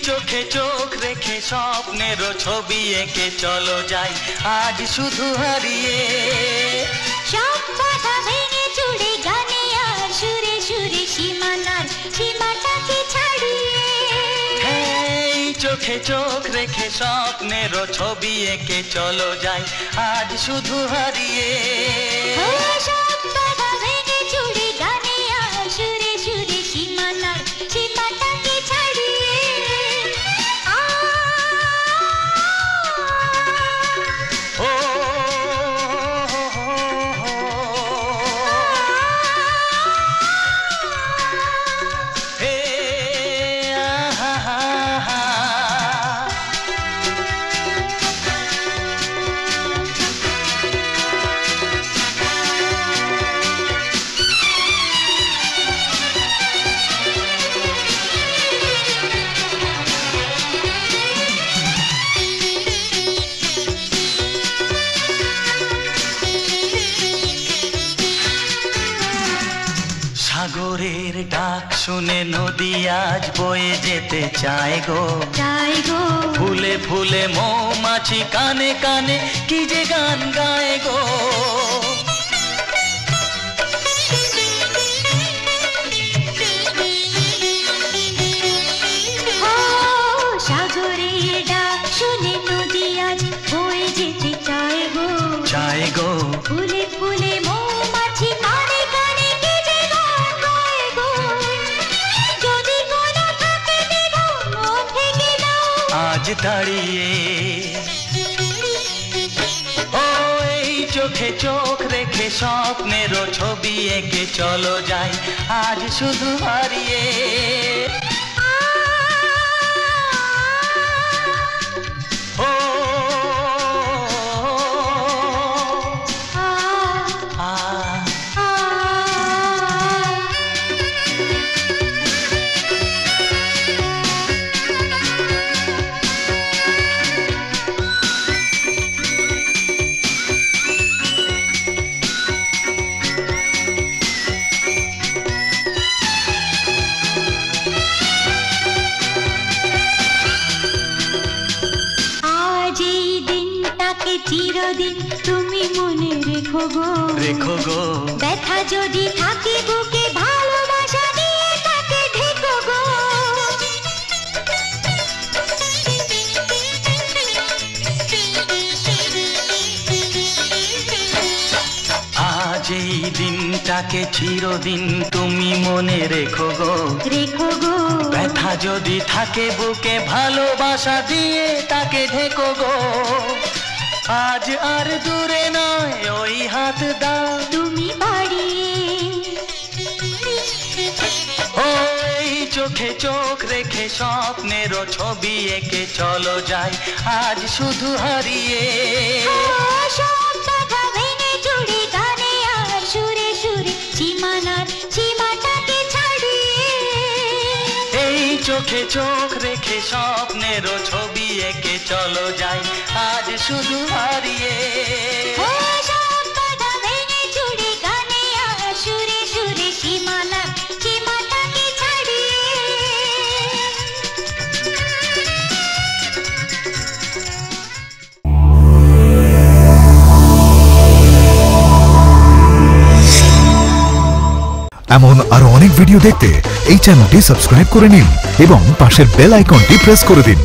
চোখে চোখ রেখে স্বপ্নেরও ছবি এঁকে চলো যাই আজ শুধু হারিয়ে সব বাধা ভেঙে চুড়ে গানে আর সুরে সুরে সীমাটাকে ছাড়িয়ে এই চোখে চোখ রেখে স্বপ্নেরও ছবি এঁকে চলো যাই আজ শুধু হারিয়ে সব বাধা ভেঙে চুড়ে গানে আর সুরে সুরে সীমাটাকে ছাড়িয়ে সাগরের ডাক শুনে নদী আজ বয়ে যেতে চায় গো ফুলে ফুলে মৌমাছি কানে কানে কি যে গান গায় গো সাগরের ডাক শুনে নদী আজ বয়ে যেতে চায় গো ফুলে ফুলে মৌমাছি কানে কানে কি যে গান গায় গো যদি কোনো থাকে দেখো মন থেকে দাও আজ দাঁড়িয়ে ও এই চোখে চোখ রেখে স্বপ্নেরও ছবি এঁকে চলো যাই আজ শুধু হারিয়ে চিরদিন তুমি মনে রেখো গো ব্যথা যদি থাকে বুকে ভালোবাসা দিয়ে তাকে ঢেকো গো আজ এই দিনটাকে চিরদিন তুমি মনে রেখো গো ব্যথা যদি থাকে বুকে ভালোবাসা দিয়ে তাকে ঢেকো গো আজ আর দূরে নয় ওই হাত দাও তুমি বাড়িয়ে ওই চোখে চোখ রেখে স্বপ্নেরও ছবি এঁকে চলো যাই আজ শুধু হারিয়ে সব বাধা ভেঙে চুড়ে গানে আর সুরে সুরে সীমাটাকে ছাড়িয়ে এই চোখে চোখ রেখে স্বপ্নেরও ছবি এঁকে চলো যাই আজ শুধু হারিয়ে সব বাধা ভেঙে চুড়ে গানে আর সুরে সুরে সীমাটাকে ছাড়িয়ে এমন আরো অনেক ভিডিও দেখতে এই চ্যানেলটি সাবস্ক্রাইব করে নিন এবং পাশের বেল আইকনটি প্রেস করে দিন।